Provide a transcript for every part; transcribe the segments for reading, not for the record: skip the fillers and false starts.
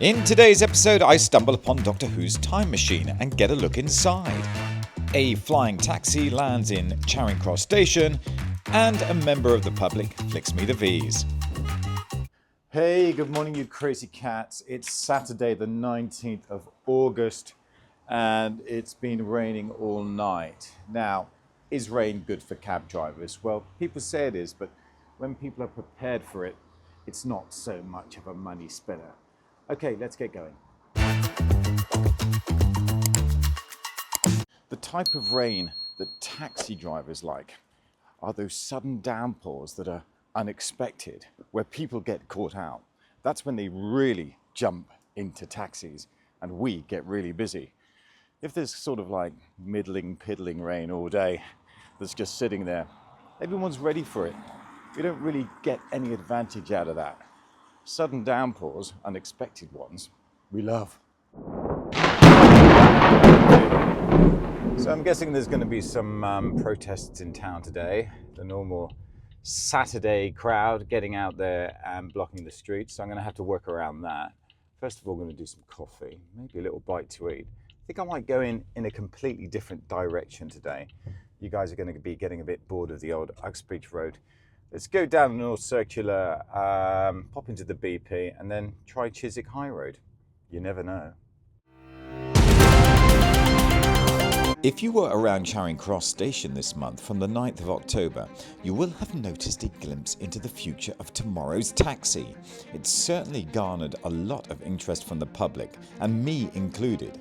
In today's episode, I stumble upon Doctor Who's time machine and get a look inside. A flying taxi lands in Charing Cross Station, and a member of the public flicks me the V's. Hey, good morning, you crazy cats. It's Saturday, the 19th of August, and it's been raining all night. Now, is rain good for cab drivers? Well, people say it is, but when people are prepared for it, it's not so much of a money spinner. Okay, let's get going. The type of rain that taxi drivers like are those sudden downpours that are unexpected, where people get caught out. That's when they really jump into taxis and we get really busy. If there's sort of like middling, piddling rain all day that's just sitting there, everyone's ready for it. We don't really get any advantage out of that. Sudden downpours, unexpected ones, we love. So I'm guessing there's going to be some protests in town today. The normal Saturday crowd getting out there and blocking the streets. So I'm going to have to work around that. First of all, I'm going to do some coffee, maybe a little bite to eat. I think I might go in a completely different direction today. You guys are going to be getting a bit bored of the old Uxbridge Road. Let's go down the North Circular, pop into the BP, and then try Chiswick High Road. You never know. If you were around Charing Cross Station this month from the 9th of October, you will have noticed a glimpse into the future of tomorrow's taxi. It certainly garnered a lot of interest from the public, and me included.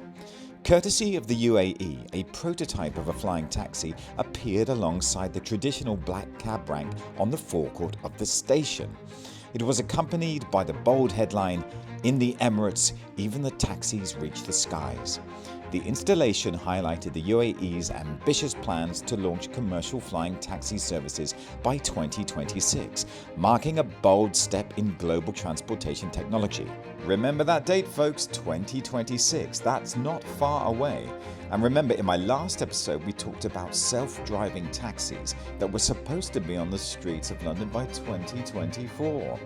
Courtesy of the UAE, a prototype of a flying taxi appeared alongside the traditional black cab rank on the forecourt of the station. It was accompanied by the bold headline, "In the Emirates, even the taxis reach the skies." The installation highlighted the UAE's ambitious plans to launch commercial flying taxi services by 2026, marking a bold step in global transportation technology. Remember that date, folks, 2026. That's not far away. And remember, in my last episode, we talked about self-driving taxis that were supposed to be on the streets of London by 2024.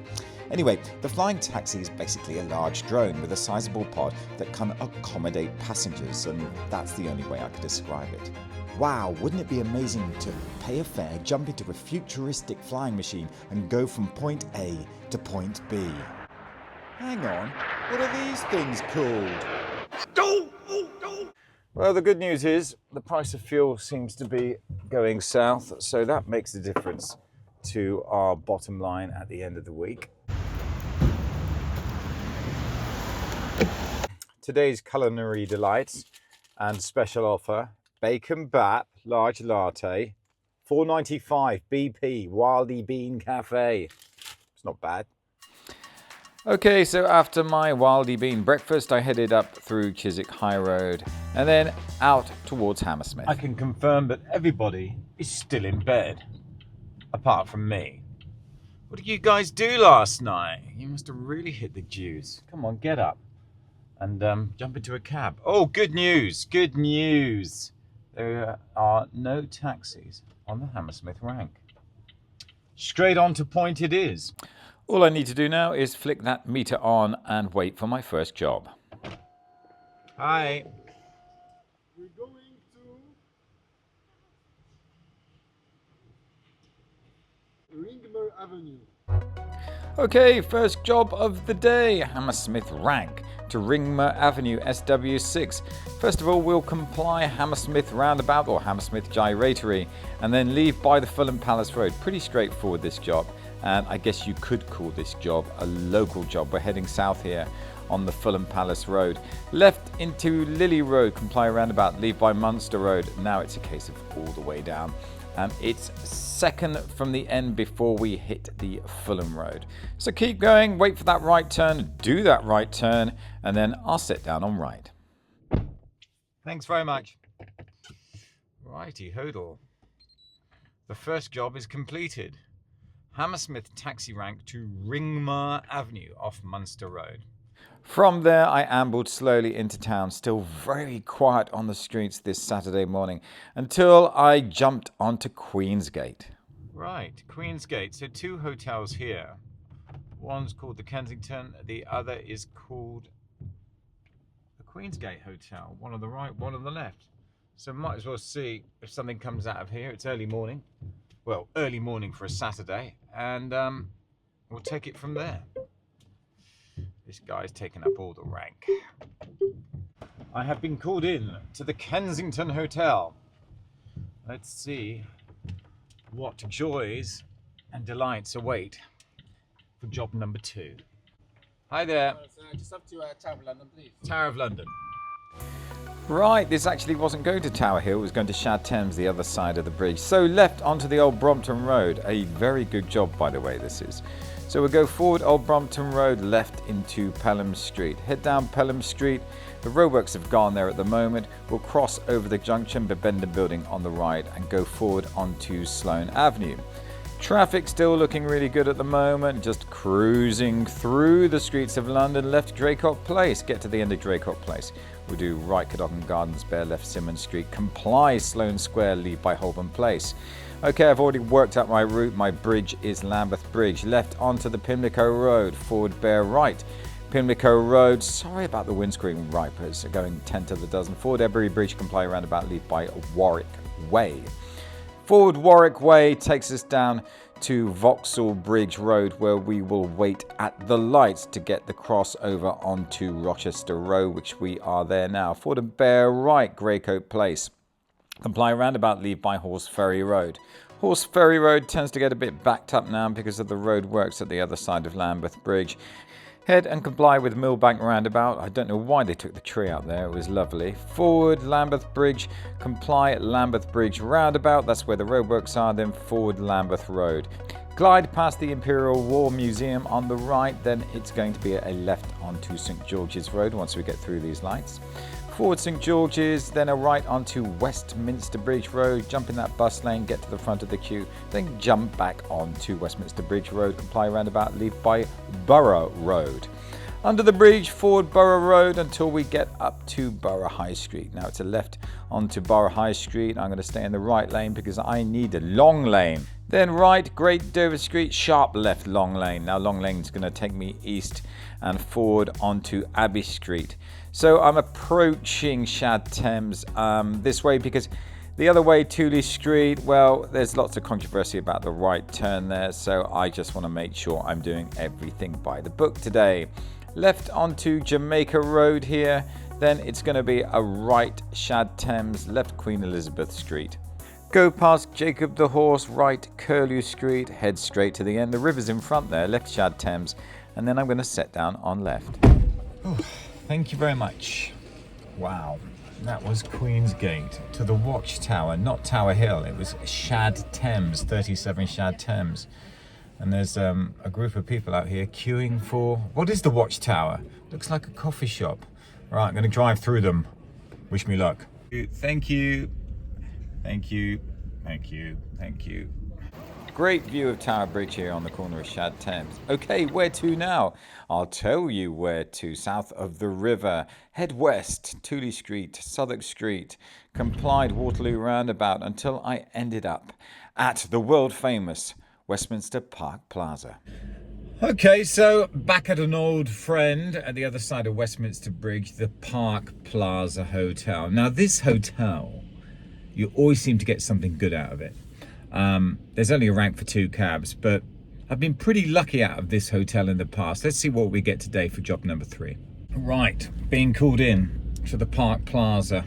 Anyway, the flying taxi is basically a large drone with a sizable pod that can accommodate passengers, and that's the only way I could describe it. Wow, wouldn't it be amazing to pay a fare, jump into a futuristic flying machine and go from point A to point B? Hang on, what are these things called? Well, the good news is the price of fuel seems to be going south, so that makes a difference to our bottom line at the end of the week. Today's culinary delights and special offer: bacon bap, large latte, $4.95 BP, Wildy Bean Cafe. It's not bad. Okay, so after my Wildy Bean breakfast, I headed up through Chiswick High Road and then out towards Hammersmith. I can confirm that everybody is still in bed, apart from me. What did you guys do last night? You must have really hit the juice. Come on, get up and jump into a cab. Oh, good news, good news. There are no taxis on the Hammersmith rank. Straight on to point it is. All I need to do now is flick that meter on and wait for my first job. Hi. We're going to Ringmer Avenue. Okay, first job of the day, Hammersmith rank to Ringmer Avenue, SW6. First of all, we'll comply Hammersmith roundabout or Hammersmith gyratory and then leave by the Fulham Palace Road. Pretty straightforward, this job, and I guess you could call this job a local job. We're heading south here on the Fulham Palace Road. Left into Lily Road, comply roundabout, leave by Munster Road. Now it's a case of all the way down. It's second from the end before we hit the Fulham Road. So keep going, wait for that right turn, do that right turn, and then I'll sit down on right. Thanks very much. Righty hodel. The first job is completed. Hammersmith taxi rank to Ringmer Avenue off Munster Road. From there, I ambled slowly into town, still very quiet on the streets this Saturday morning, until I jumped onto Queensgate. Right, Queensgate. So 2 hotels here. One's called the Kensington, the other is called Queensgate Hotel. One on the right, one on the left. So might as well see if something comes out of here. It's early morning. Well, early morning for a Saturday. And we'll take it from there. This guy's taken up all the rank. I have been called in to the Kensington Hotel. Let's see what joys and delights await for job number 2. Hi there. Just up to Tower of London, please. Tower of London. Right, this actually wasn't going to Tower Hill, it was going to Shad Thames, the other side of the bridge. So left onto the Old Brompton Road. A very good job, by the way, this is. So we'll go forward Old Brompton Road, left into Pelham Street. Head down Pelham Street. The roadworks have gone there at the moment. We'll cross over the junction, Bibendum Building on the right, and go forward onto Sloane Avenue. Traffic still looking really good at the moment. Just cruising through the streets of London. Left Draycott Place. Get to the end of Draycott Place. We'll do right Cadogan Gardens, bear left Simmons Street. Comply Sloane Square, leave by Holborn Place. Okay, I've already worked out my route. My bridge is Lambeth Bridge. Left onto the Pimlico Road. Forward bear right. Pimlico Road. Sorry about the windscreen wipers. Going 10 to the dozen. Forward Ebury Bridge. Comply roundabout, leave by Warwick Way. Forward Warwick Way takes us down to Vauxhall Bridge Road, where we will wait at the lights to get the crossover onto Rochester Road, which we are there now. Forward bear right, Greycoat Place. Comply roundabout, leave by Horse Ferry Road. Horse Ferry Road tends to get a bit backed up now because of the road works at the other side of Lambeth Bridge. Head and comply with Millbank roundabout. I don't know why they took the tree out there. It was lovely. Forward Lambeth Bridge. Comply Lambeth Bridge roundabout. That's where the roadworks are. Then forward Lambeth Road. Glide past the Imperial War Museum on the right. Then it's going to be a left onto St George's Road once we get through these lights. Forward St George's, then a right onto Westminster Bridge Road, jump in that bus lane, get to the front of the queue, then jump back onto Westminster Bridge Road, comply roundabout, leave by Borough Road. Under the bridge, forward Borough Road until we get up to Borough High Street. Now it's a left onto Borough High Street. I'm going to stay in the right lane because I need a long lane. Then right, Great Dover Street, sharp left long lane. Now long lane is going to take me east and forward onto Abbey Street. So I'm approaching Shad Thames this way because the other way, Tooley Street, well, there's lots of controversy about the right turn there. So I just want to make sure I'm doing everything by the book today. Left onto Jamaica Road here. Then it's going to be a right Shad Thames, left Queen Elizabeth Street. Go past Jacob the Horse, right Curlew Street, head straight to the end. The river's in front there, left Shad Thames, and then I'm going to set down on left. Oh, thank you very much. Wow, that was Queensgate to the Watchtower, not Tower Hill. It was Shad Thames, 37 Shad Thames. And there's a group of people out here queuing for, what is the Watchtower? Looks like a coffee shop. Right, I'm going to drive through them. Wish me luck. Thank you. Thank you, thank you, thank you. Great view of Tower Bridge here on the corner of Shad Thames. Okay, where to now? I'll tell you where to. South of the river. Head west, Tooley Street, Southwark Street, complied Waterloo roundabout until I ended up at the world famous Westminster Park Plaza. Okay, so back at an old friend at the other side of Westminster Bridge, the Park Plaza Hotel. Now this hotel, you always seem to get something good out of it. There's only a rank for 2 cabs, but I've been pretty lucky out of this hotel in the past. Let's see what we get today for job number 3. Right, being called in to the Park Plaza.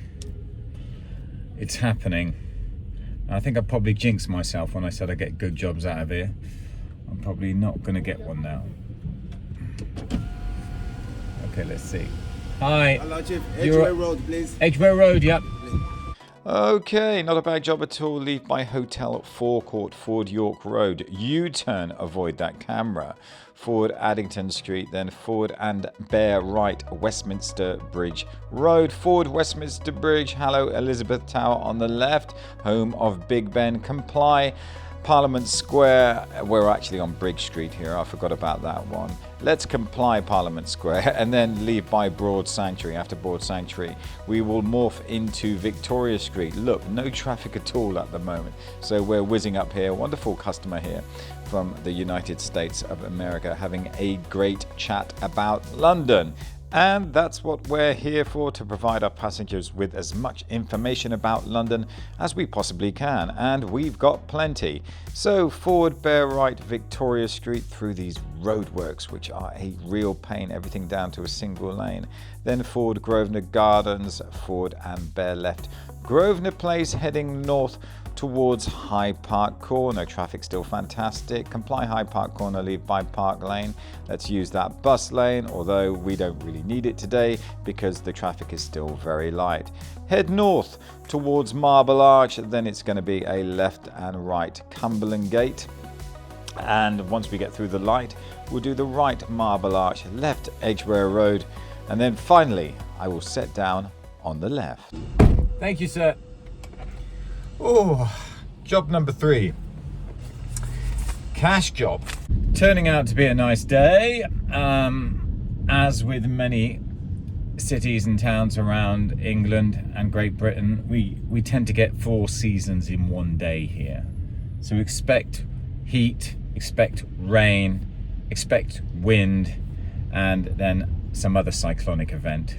It's happening. I think I probably jinxed myself when I said I get good jobs out of here. I'm probably not going to get one now. Okay, let's see. Hi. Hello, Chief. Edgware Road, please. Edgware Road, yep. Okay, not a bad job at all. Leave by Hotel Forecourt, Forward York Road. U-turn, avoid that camera. Forward Addington Street, then forward and bear right Westminster Bridge Road. Forward Westminster Bridge, hello Elizabeth Tower on the left, home of Big Ben. Comply Parliament Square. We're actually on Brigg Street here. I forgot about that one. Let's comply Parliament Square and then leave by Broad Sanctuary. After Broad Sanctuary, we will morph into Victoria Street. Look, no traffic at all at the moment. So we're whizzing up here. Wonderful customer here from the United States of America having a great chat about London. And that's what we're here for, to provide our passengers with as much information about London as we possibly can, and we've got plenty. So forward bear right Victoria Street through these roadworks, which are a real pain, everything down to a single lane. Then forward Grosvenor Gardens, forward and bear left Grosvenor Place, heading north towards Hyde Park Corner. Traffic still fantastic. Comply Hyde Park Corner, leave by Park Lane. Let's use that bus lane, although we don't really need it today because the traffic is still very light. Head north towards Marble Arch, then it's going to be a left and right Cumberland Gate. And once we get through the light, we'll do the right Marble Arch, left Edgware Road, and then finally I will set down on the left. Thank you, sir. Oh, job number 3. Cash job. Turning out to be a nice day. As with many cities and towns around England and Great Britain, we tend to get 4 seasons in one day here. So expect heat, expect rain, expect wind, and then some other cyclonic event.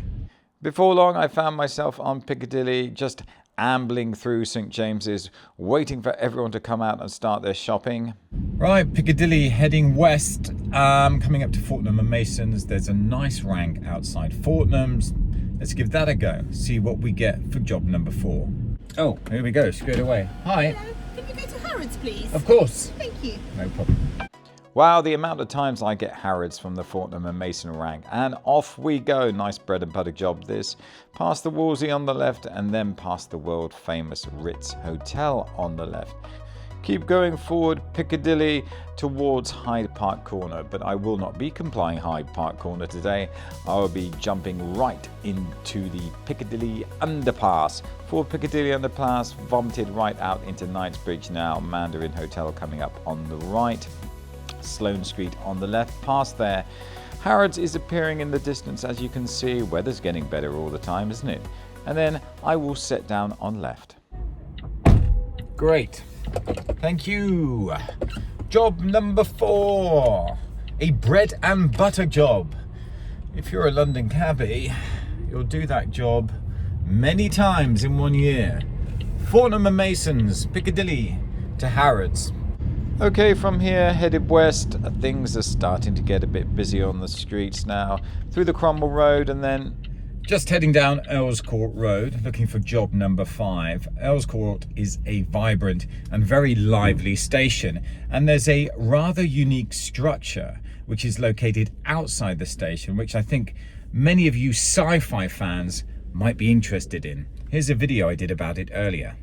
Before long, I found myself on Piccadilly, just ambling through St James's, waiting for everyone to come out and start their shopping. Right, Piccadilly heading west, coming up to Fortnum and Mason's. There's a nice rank outside Fortnum's. Let's give that a go, see what we get for job number 4. Oh, here we go, straight away. Hi. Hello, can you go to Harrods, please? Of course. Thank you. No problem. Wow, the amount of times I get Harrods from the Fortnum and Mason rank. And off we go. Nice bread and butter job this. Past the Wolsey on the left and then past the world famous Ritz Hotel on the left. Keep going forward Piccadilly towards Hyde Park Corner, but I will not be complying Hyde Park Corner today. I will be jumping right into the Piccadilly Underpass. For Piccadilly Underpass, vomited right out into Knightsbridge now. Mandarin Hotel coming up on the right. Sloane Street on the left, past there. Harrods is appearing in the distance, as you can see. Weather's getting better all the time, isn't it? And then I will set down on left. Great. Thank you. Job number 4. A bread and butter job. If you're a London cabbie, you'll do that job many times in one year. Fortnum and Mason's, Piccadilly to Harrods. Okay, from here, headed west, things are starting to get a bit busy on the streets now. Through the Cromwell Road and then just heading down Earls Court Road, looking for job number 5. Earls Court is a vibrant and very lively station, and there's a rather unique structure which is located outside the station, which I think many of you sci-fi fans might be interested in. Here's a video I did about it earlier.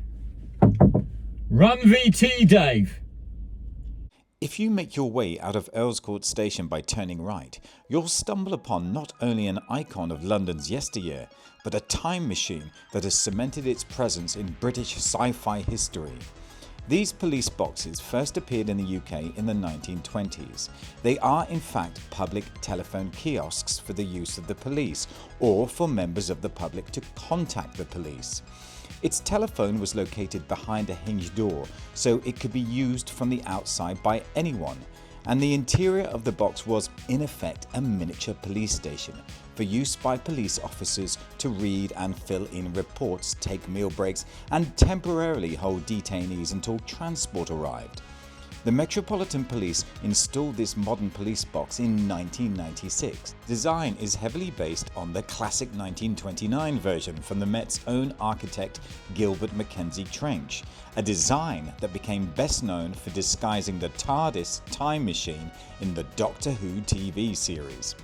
Run VT, Dave! If you make your way out of Earls Court Station by turning right, you'll stumble upon not only an icon of London's yesteryear, but a time machine that has cemented its presence in British sci-fi history. These police boxes first appeared in the UK in the 1920s. They are in fact public telephone kiosks for the use of the police, or for members of the public to contact the police. Its telephone was located behind a hinged door, so it could be used from the outside by anyone, and the interior of the box was in effect a miniature police station for use by police officers to read and fill in reports, take meal breaks, and temporarily hold detainees until transport arrived. The Metropolitan Police installed this modern police box in 1996. Design is heavily based on the classic 1929 version from the Met's own architect Gilbert Mackenzie Trench, a design that became best known for disguising the TARDIS time machine in the Doctor Who TV series,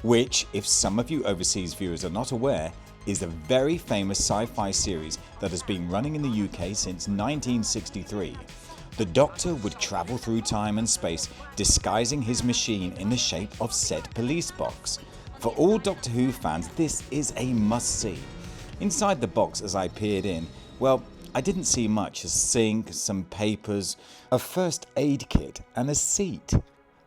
which, if some of you overseas viewers are not aware, is a very famous sci-fi series that has been running in the UK since 1963. The Doctor would travel through time and space, disguising his machine in the shape of said police box. For all Doctor Who fans, this is a must-see. Inside the box, as I peered in, well, I didn't see much. A sink, some papers, a first aid kit and a seat.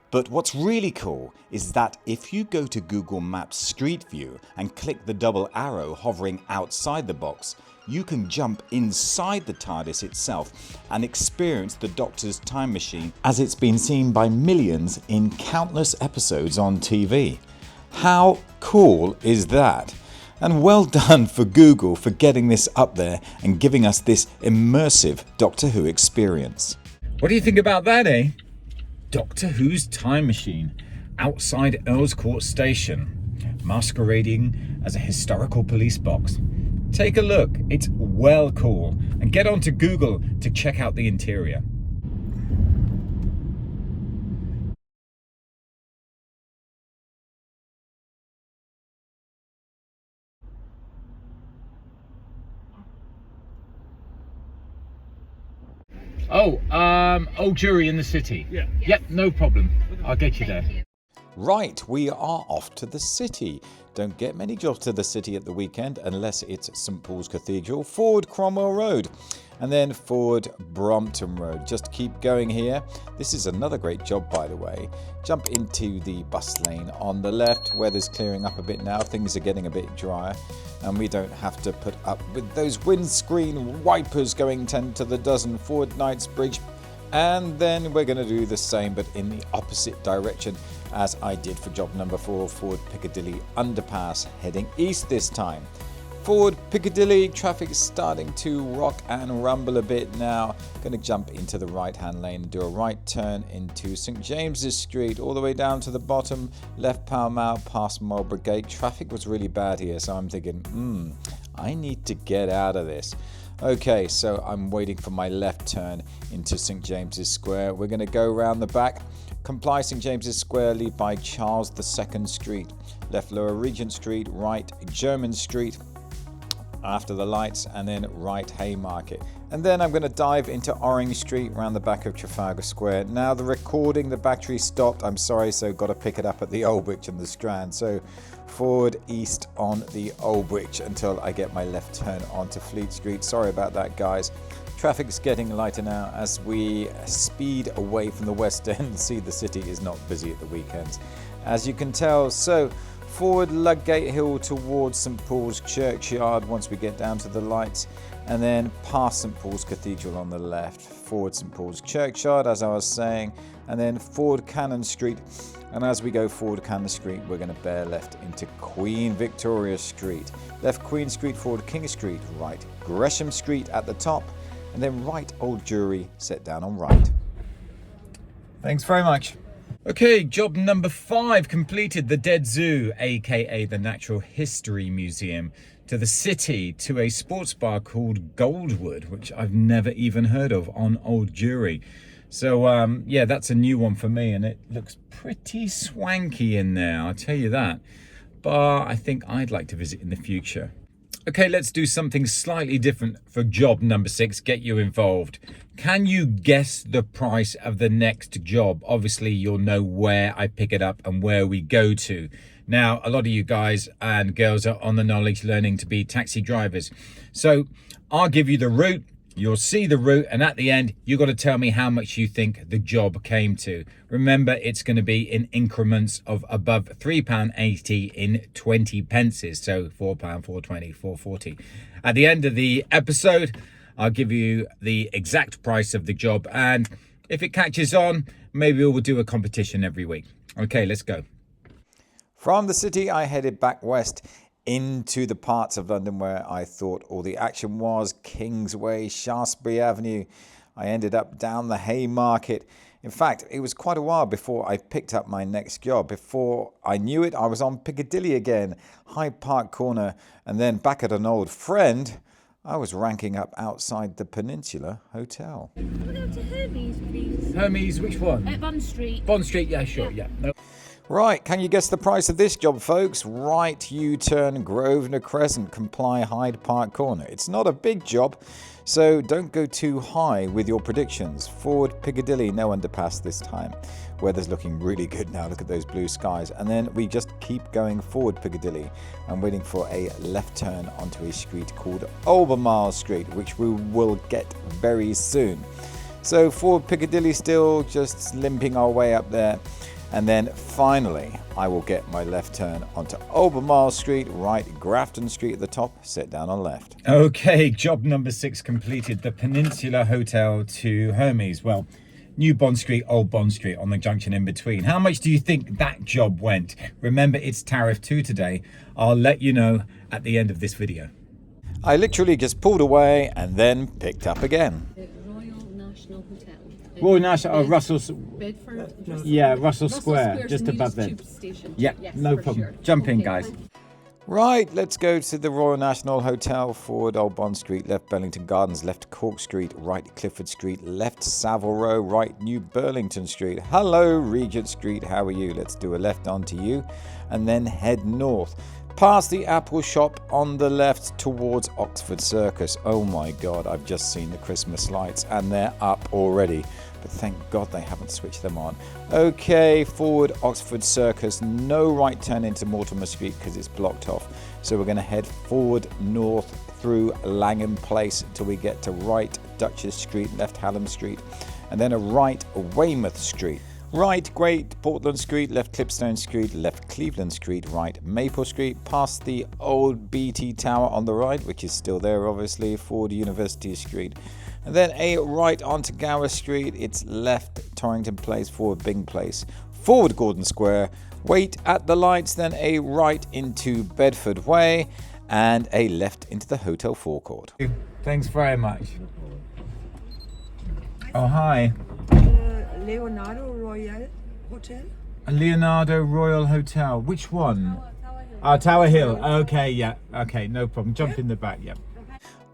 But what's really cool is that if you go to Google Maps Street View and click the double arrow hovering outside the box, you can jump inside the TARDIS itself and experience the Doctor's time machine as it's been seen by millions in countless episodes on TV. How cool is that? And well done for Google for getting this up there and giving us this immersive Doctor Who experience. What do you think about that, eh? Doctor Who's time machine outside Earl's Court Station, masquerading as a historical police box. Take a look, it's well cool, and get onto Google to check out the interior. Old Jury in the city. Yeah. Yep, no problem. I'll get you there. Right, we are off to the city. Don't get many jobs to the city at the weekend unless it's St Paul's Cathedral, Forward Cromwell Road, and then Forward Brompton Road. Just keep going here. This is another great job, by the way. Jump into the bus lane on the left. Weather's clearing up a bit now. Things are getting a bit drier, and we don't have to put up with those windscreen wipers going 10 to the dozen. Forward Knightsbridge. And then we're going to do the same, but in the opposite direction as I did for job number 4, Forward Piccadilly Underpass, heading east this time. Forward Piccadilly, traffic is starting to rock and rumble a bit now. Going to jump into the right-hand lane and do a right turn into St James's Street, all the way down to the bottom, left Pall Mall, past Marlborough Gate. Traffic was really bad here, so I'm thinking, I need to get out of this. Okay, so I'm waiting for my left turn into St James's Square. We're going to go around the back, comply St James's Square, lead by Charles II Street, left Lower Regent Street, right German Street after the lights, and then right Haymarket. And then I'm going to dive into Orange Street around the back of Trafalgar Square. Now the recording, the battery stopped. I'm sorry, so got to pick it up at the Oldbridge and the Strand. So forward east on the Oldbridge until I get my left turn onto Fleet Street. Sorry about that, guys. Traffic's getting lighter now as we speed away from the West End. See, the city is not busy at the weekends, as you can tell. So forward Ludgate Hill towards St Paul's Churchyard once we get down to the lights, and then past St Paul's Cathedral on the left, forward St Paul's Churchyard as I was saying, and then forward Cannon Street. And as we go forward Cannon Street, we're going to bear left into Queen Victoria Street. Left Queen Street, forward King Street, right Gresham Street at the top, and then right Old Jury set down on right. Thanks very much. Okay, job number 5 completed. The Dead Zoo, aka the Natural History Museum, to the city, to a sports bar called Goldwood, which I've never even heard of, on Old Jury. So yeah, that's a new one for me, and it looks pretty swanky in there, I'll tell you that. But I think I'd like to visit in the future. Okay, let's do something slightly different for job number 6, get you involved. Can you guess the price of the next job? Obviously, you'll know where I pick it up and where we go to. Now, a lot of you guys and girls are on the knowledge learning to be taxi drivers. So I'll give you the route. You'll see the route, and at the end, you've got to tell me how much you think the job came to. Remember, it's going to be in increments of above £3.80 in 20 pences. So £4, £4.20, £4.40. At the end of the episode, I'll give you the exact price of the job. And if it catches on, maybe we'll do a competition every week. Okay, let's go. From the city, I headed back west into the parts of London where I thought all the action was. Kingsway, Shaftesbury Avenue. I ended up down the Haymarket. In fact, it was quite a while before I picked up my next job. Before I knew it, I was on Piccadilly again, Hyde Park Corner, and then back at an old friend. I was ranking up outside the Peninsula Hotel. Can we go to Hermes, please? Hermes, which one? At Bond Street. Bond Street, yeah, sure, yeah. No. Right, can you guess the price of this job, folks? Right U-turn, Grosvenor Crescent, comply Hyde Park Corner. It's not a big job, so don't go too high with your predictions. Forward Piccadilly, no underpass this time. Weather's looking really good now, look at those blue skies. And then we just keep going forward Piccadilly. I'm waiting for a left turn onto a street called Albemarle Street, which we will get very soon. So forward Piccadilly still just limping our way up there. And then finally, I will get my left turn onto Albemarle Street, right Grafton Street at the top, set down on left. Okay, job number 6 completed. The Peninsula Hotel to Hermes. Well, New Bond Street, Old Bond Street on the junction in between. How much do you think that job went? Remember, it's tariff 2 today. I'll let you know at the end of this video. I literally just pulled away and then picked up again. The Royal National Hotel. Royal National, Russell, Bedford. yeah, Russell Square, just above there. Yeah, no problem. Jump in, guys. Right, let's go to the Royal National Hotel. Forward Old Bond Street, left Burlington Gardens, left Cork Street, right Clifford Street, left Savile Row, right New Burlington Street. Hello, Regent Street, how are you? Let's do a left onto you and then head north. Past the Apple shop on the left towards Oxford Circus. Oh my God, I've just seen the Christmas lights and they're up already. But thank God they haven't switched them on. Okay, forward Oxford Circus. No right turn into Mortimer Street because it's blocked off. So we're going to head forward north through Langham Place until we get to right Duchess Street, left Hallam Street, and then a right Weymouth Street. Right Great Portland Street, left Clipstone Street, left Cleveland Street, right Maple Street, past the old BT Tower on the right, which is still there obviously, forward University Street. And then a right onto Gower Street, it's left Torrington Place, forward Bing Place, forward Gordon Square, wait at the lights, then a right into Bedford Way, and a left into the hotel forecourt. Thanks very much. Oh, hi. Leonardo Royal Hotel. Leonardo Royal Hotel. Which one? Tower Hill. Okay, yeah. Okay, no problem. Jump in the back, yeah.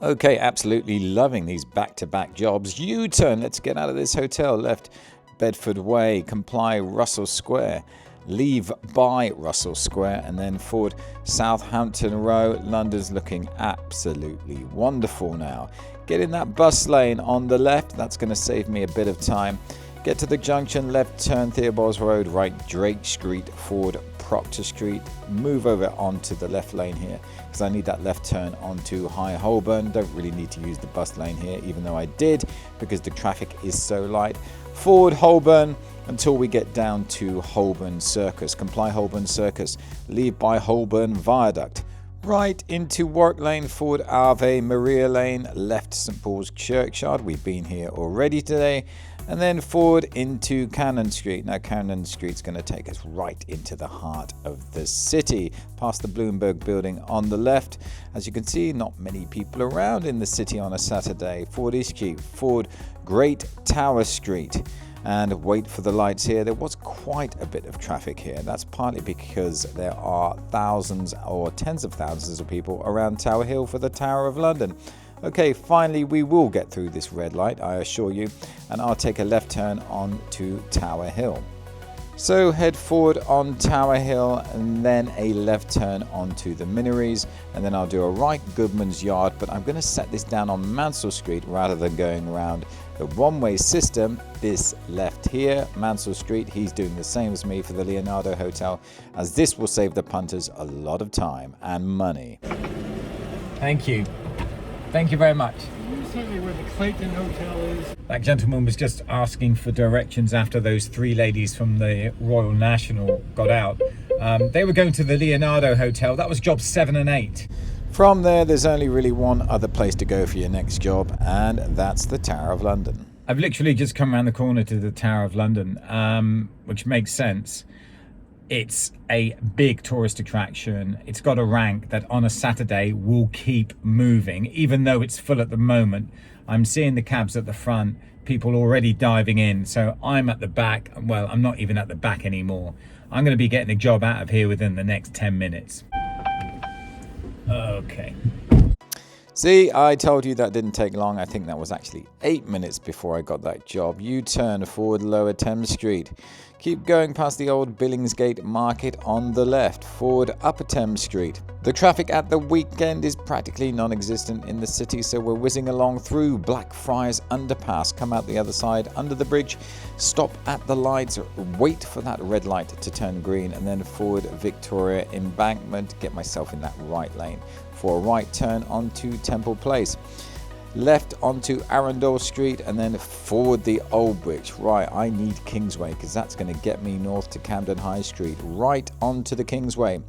Okay, absolutely loving these back-to-back jobs. U-turn, let's get out of this hotel. Left Bedford Way, comply Russell Square, leave by Russell Square, and then forward Southampton Row. London's looking absolutely wonderful now. Get in that bus lane on the left. That's going to save me a bit of time. Get to the junction, left turn Theobald's Road, right Drake Street, forward Proctor Street. Move over onto the left lane here because I need that left turn onto High Holborn. Don't really need to use the bus lane here, even though I did because the traffic is so light. Forward Holborn until we get down to Holborn Circus. Comply Holborn Circus. Leave by Holborn Viaduct. Right into Warwick Lane, forward Ave Maria Lane, left St Paul's Churchyard. We've been here already today. And then forward into Cannon Street. Now Cannon Street's going to take us right into the heart of the city, past the Bloomberg building on the left. As you can see, not many people around in the city on a Saturday. Forward Eastcheap, forward Great Tower Street. And wait for the lights here. There was quite a bit of traffic here. That's partly because there are thousands or tens of thousands of people around Tower Hill for the Tower of London. Okay, finally we will get through this red light, I assure you, and I'll take a left turn on to Tower Hill. So head forward on Tower Hill and then a left turn onto the Minories, and then I'll do a right Goodman's Yard, but I'm going to set this down on Mansell Street rather than going around the one-way system. This left here, Mansell Street, he's doing the same as me for the Leonardo Hotel, as this will save the punters a lot of time and money. Thank you. Thank you very much. Can you tell me where the Clayton Hotel is? That gentleman was just asking for directions after those three ladies from the Royal National got out. They were going to the Leonardo Hotel. That was job 7 and 8. From there, there's only really one other place to go for your next job, and that's the Tower of London. I've literally just come around the corner to the Tower of London, which makes sense. It's a big tourist attraction. It's got a rank that on a Saturday will keep moving, even though it's full at the moment. I'm seeing the cabs at the front, people already diving in. So I'm at the back. Well, I'm not even at the back anymore. I'm going to be getting a job out of here within the next 10 minutes. Okay. See, I told you that didn't take long. I think that was actually 8 minutes before I got that job. U-turn forward Lower Thames Street. Keep going past the old Billingsgate Market on the left, forward Upper Thames Street. The traffic at the weekend is practically non-existent in the city, so we're whizzing along through Blackfriars Underpass, come out the other side, under the bridge, stop at the lights, wait for that red light to turn green, and then forward Victoria Embankment, get myself in that right lane for a right turn onto Temple Place. Left onto Arundel Street and then forward the Old Bridge. Right, I need Kingsway because that's going to get me north to Camden High Street. Right onto the Kingsway.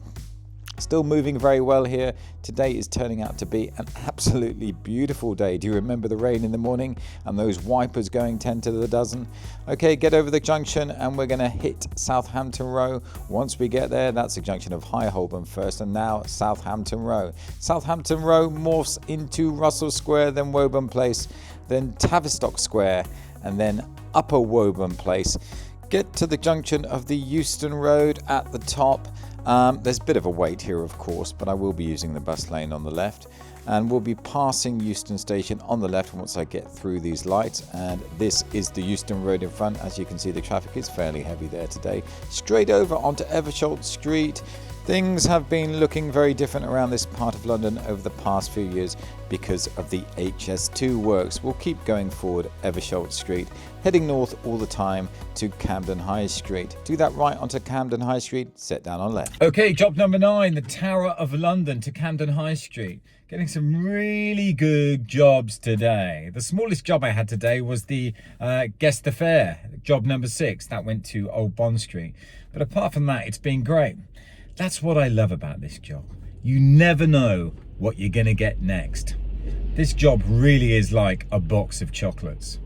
Still moving very well here. Today is turning out to be an absolutely beautiful day. Do you remember the rain in the morning and those wipers going 10 to the dozen? Okay, get over the junction and we're going to hit Southampton Row. Once we get there, that's the junction of High Holborn first and now Southampton Row. Southampton Row morphs into Russell Square, then Woburn Place, then Tavistock Square, and then Upper Woburn Place. Get to the junction of the Euston Road at the top. There's a bit of a wait here, of course, but I will be using the bus lane on the left. And we'll be passing Euston Station on the left once I get through these lights. And this is the Euston Road in front. As you can see, the traffic is fairly heavy there today. Straight over onto Eversholt Street. Things have been looking very different around this part of London over the past few years because of the HS2 works. We'll keep going forward Eversholt Street, heading north all the time to Camden High Street. Do that right onto Camden High Street, set down on left. Okay, job number 9, the Tower of London to Camden High Street. Getting some really good jobs today. The smallest job I had today was the Guess the Fair, job number 6. That went to Old Bond Street. But apart from that, it's been great. That's what I love about this job. You never know what you're going to get next. This job really is like a box of chocolates.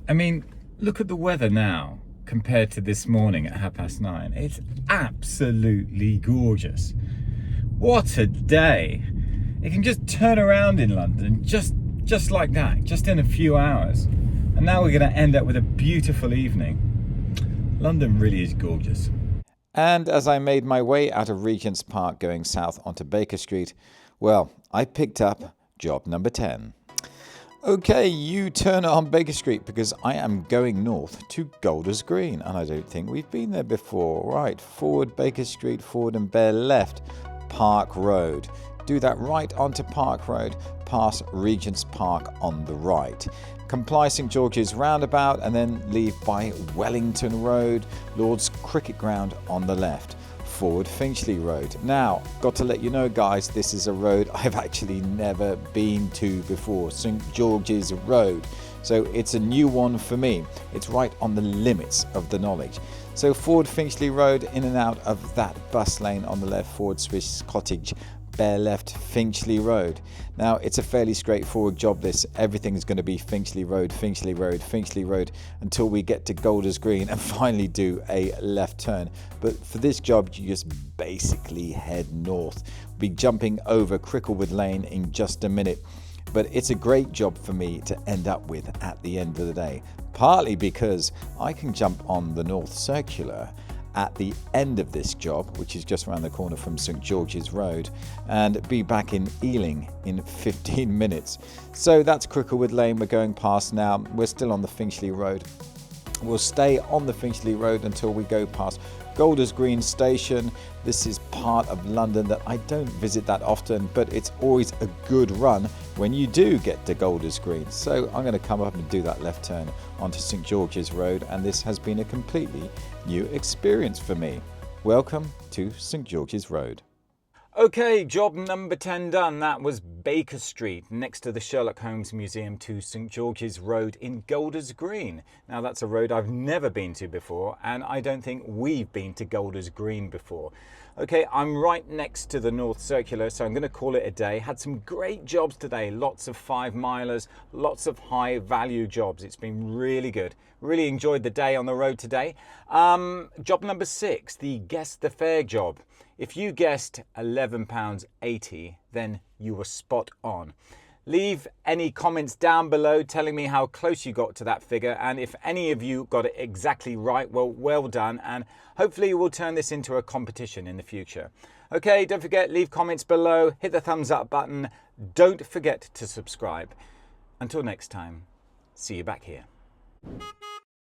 I mean, look at the weather now compared to this morning at 9:30. It's absolutely gorgeous. What a day. It can just turn around in London just like that, just in a few hours. And now we're going to end up with a beautiful evening. London really is gorgeous. And as I made my way out of Regent's Park going south onto Baker Street, well, I picked up job number 10. Okay, you turn on Baker Street because I am going north to Golders Green, and I don't think we've been there before. Right, forward Baker Street, forward and bear left, Park Road. Do that right onto Park Road, past Regent's Park on the right. Comply St George's roundabout and then leave by Wellington Road, Lord's Cricket Ground on the left. Forward Finchley Road. Now, got to let you know guys, this is a road I've actually never been to before, St George's Road. So it's a new one for me. It's right on the limits of the knowledge. So forward Finchley Road, in and out of that bus lane on the left, forward Swiss Cottage, bear left Finchley Road. Now it's a fairly straightforward job this. Everything's going to be Finchley Road, Finchley Road, Finchley Road until we get to Golders Green and finally do a left turn. But for this job you just basically head north. We'll be jumping over Cricklewood Lane in just a minute. But it's a great job for me to end up with at the end of the day. Partly because I can jump on the North Circular at the end of this job, which is just around the corner from St George's Road, and be back in Ealing in 15 minutes. So that's Cricklewood Lane we're going past now. We're still on the Finchley Road. We'll stay on the Finchley Road until we go past Golders Green Station. This is part of London that I don't visit that often, but it's always a good run when you do get to Golders Green. So I'm going to come up and do that left turn onto St George's Road, and this has been a completely new experience for me. Welcome to St George's Road. Okay, job number 10 done. That was Baker Street, next to the Sherlock Holmes Museum to St George's Road in Golders Green. Now that's a road I've never been to before, and I don't think we've been to Golders Green before. Okay, I'm right next to the North Circular, so I'm going to call it a day. Had some great jobs today, lots of 5-milers, lots of high value jobs. It's been really good. Really enjoyed the day on the road today. Job number 6, the Guess the Fare job. If you guessed £11.80, then you were spot on. Leave any comments down below telling me how close you got to that figure, and if any of you got it exactly right, well done, and hopefully we'll turn this into a competition in the future. Okay, don't forget, leave comments below, hit the thumbs up button, don't forget to subscribe. Until next time, see you back here.